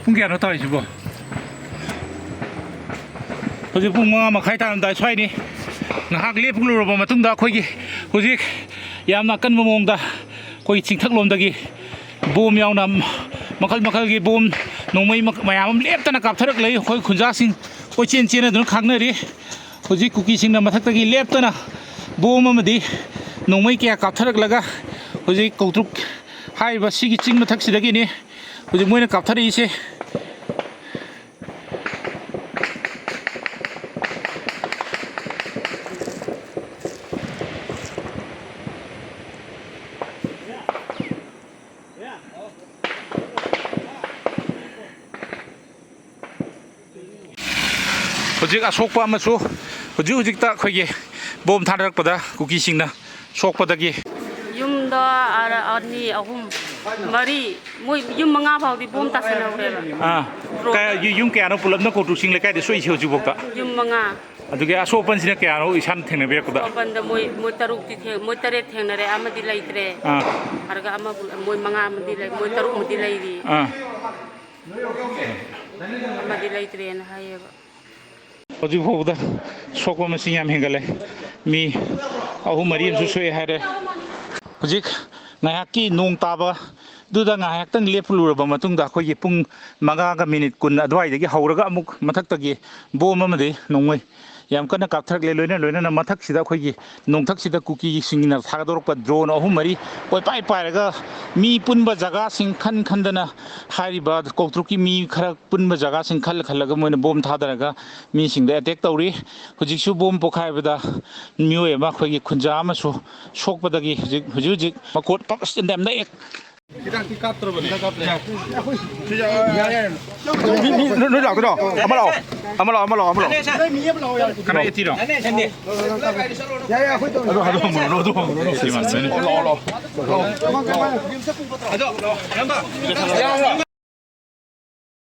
ꯄꯨꯡ ꯀꯌꯥꯅꯣ ꯇꯧꯔꯤꯁꯤꯕꯣ ꯍꯧꯖꯤꯛ ꯄꯨꯡ 5:30 ꯇꯥꯔꯝꯗꯥꯏ ꯁ꯭ꯋꯥꯏꯅꯤ ꯉꯥꯏꯍꯥꯛ ꯂꯦꯞꯂꯨꯔꯕ ꯃꯇꯨꯡꯗ ꯑꯩꯈꯣꯏꯒꯤ ꯍꯧꯖꯤꯛ ꯌꯥꯝꯅ ꯑꯀꯟꯕ ꯃꯑꯣꯡꯗ ꯑꯩꯈꯣꯏ ꯆꯤꯡꯊꯛꯂꯣꯝꯗꯒꯤ ꯕꯣꯝ ꯌꯥꯎꯅ ꯃꯈꯜ ꯃꯈꯜꯒꯤ ꯕꯣꯝ ꯅꯣꯡꯃꯩ ꯃꯌꯥꯝ ꯑꯃ ꯂꯦꯞꯇꯅ ꯀꯥꯞꯊꯔꯛꯂꯤ ꯑꯩꯈꯣꯏ ꯈꯨꯟꯖꯥꯁꯤꯡ ꯀꯣꯏꯆꯦꯟ ꯆꯦꯟꯅꯗꯨꯅ ꯈꯥꯡꯅꯔꯤ ꯍꯧꯖꯤꯛ ꯀꯨꯀꯤꯁꯤꯡꯅ ꯃꯊꯛꯇꯒꯤ ꯂꯦꯞꯇꯅ ꯕꯣꯝ ꯑꯃꯗꯤ ꯅꯣꯡꯃꯩ ꯀꯌꯥ ꯀꯥꯞꯊꯔꯛꯂꯒ ꯍꯧꯖꯤꯛ ꯀꯧꯇ꯭ꯔꯨꯛ ꯍꯥꯏꯔꯤꯕ ꯁꯤꯒꯤ ꯆꯤꯡ ꯃꯊꯛꯁꯤꯗꯒꯤꯅꯤ ꯍꯧꯖꯤꯛ ꯃꯣꯏꯅ ꯀꯥꯞꯊꯔꯛꯏꯁꯦ ꯍꯧꯖꯤꯛ ꯑꯁꯣꯛꯄ ꯑꯃꯁꯨ ꯍꯧꯖꯤꯛꯇ ꯑꯩꯈꯣꯏꯒꯤ ꯕꯣꯝ ꯊꯥꯗꯔꯛꯄꯗ ꯀꯨꯀꯤꯁꯤꯡꯅ ꯁꯣꯛꯄꯗꯒꯤ ꯌꯨꯝꯗ ꯑꯅꯤ ꯑꯍꯨꯝ ꯃꯔꯤ ꯃꯣꯏ ꯌꯨꯝ 5 ꯐꯥꯎꯗꯤ ꯕꯣꯝ ꯇꯥꯁꯟꯍꯧꯔꯦꯕ ꯌꯨꯝ ꯀꯌꯥꯅꯣ ꯄꯨꯂꯞꯅ ꯀꯧꯇ꯭ꯔꯨꯛ ꯆꯤꯡ ꯂꯩꯀꯥꯏꯗ ꯁꯣꯛꯏꯁꯦ ꯍꯧꯖꯤꯛꯐꯥꯎꯗ ꯌꯨꯝ 5 ꯑꯗꯨꯒꯤ ꯑꯁꯣꯛꯄꯟꯁꯤꯅ ꯀꯌꯥꯅꯣ ꯏꯁꯥꯅ ꯊꯦꯡꯅꯕꯤꯔꯛꯄꯗ ꯑꯁꯣꯛꯄꯟꯗ ꯃꯣꯏ 3 ꯊꯦꯡꯅꯔꯦ ꯑꯃꯗꯤ ꯂꯩꯇ꯭ꯔꯦ ꯑꯗꯨꯒ ꯃꯣꯏ 5 ꯑꯃꯗꯤ ꯂꯩ ꯃꯣꯏ 3 ꯑꯃꯗꯤ ꯂꯩꯔꯤ ꯑꯃꯗꯤ ꯂꯩꯇ꯭ꯔꯦꯅ ꯍꯥꯏꯌꯦꯕ ꯍꯧꯖꯤꯛ ꯐꯥꯎꯕꯗ ꯁꯣꯛꯄ ꯃꯁꯤꯡ ꯌꯥꯝ ꯍꯦꯟꯒꯠꯂꯦ ꯃꯤ 3-4 ꯑꯃꯁꯨ ꯁꯣꯛꯑꯦ ꯍꯥꯏꯔꯦ ꯍꯧꯖꯤꯛ ꯉꯥꯏꯍꯥꯛꯀꯤ ꯅꯣꯡ ꯇꯥꯕ ꯑꯗꯨꯗ ꯉꯥꯏꯍꯥꯛꯇꯪ ꯂꯦꯞꯂꯨꯔꯕ ꯃꯇꯨꯡꯗ ꯑꯩꯈꯣꯏꯒꯤ ꯄꯨꯡ 5:10 ꯑꯗꯨꯋꯥꯏꯗꯒꯤ ꯍꯧꯔꯒ ꯑꯃꯨꯛ ꯃꯊꯛꯇꯒꯤ ꯕꯣꯝ ꯑꯃꯗꯤ ꯅꯣꯡꯃꯩ ꯌꯥꯝ ꯀꯟꯅ ꯀꯥꯞꯊꯔꯛꯂꯦ ꯂꯣꯏꯅꯅ ꯃꯊꯛꯁꯤꯗ ꯑꯩꯈꯣꯏꯒꯤ ꯅꯣꯡꯊꯛꯁꯤꯗ ꯀꯨꯀꯤꯁꯤꯡꯅ ꯊꯥꯗꯣꯔꯛꯄ ꯗ꯭ꯔꯣꯟ 3-4 ꯀꯣꯏꯄꯥꯏ ꯄꯥꯏꯔꯒ ꯃꯤ ꯄꯨꯟꯕ ꯖꯒꯥꯁꯤꯡ ꯈꯟꯗꯅ ꯍꯥꯏꯔꯤꯕ ꯀꯧꯇ꯭ꯔꯨꯛꯀꯤ ꯃꯤ ꯈꯔ ꯄꯨꯟꯕ ꯖꯒꯥꯁꯤꯡ ꯈꯜꯂꯒ ꯃꯣꯏꯅ ꯕꯣꯝ ꯊꯥꯗꯔꯒ ꯃꯤꯁꯤꯡꯗ ꯑꯦꯇꯦꯛ ꯇꯧꯔꯤ ꯍꯧꯖꯤꯛꯁꯨ ꯕꯣꯝ ꯄꯣꯈꯥꯏꯕꯗ ꯃꯤꯑꯣꯏ ꯑꯃ ꯑꯩꯈꯣꯏꯒꯤ ꯈꯨꯟꯖꯥ ꯑꯃꯁꯨ ꯁꯣꯛꯄꯗꯒꯤ ꯍꯧꯖꯤꯛ ꯃꯀꯣꯠ ꯌꯥꯝꯅ Hidaki katro benda kaple. Nó lọc cái đó. Ama lo. Kana etiro. Lo.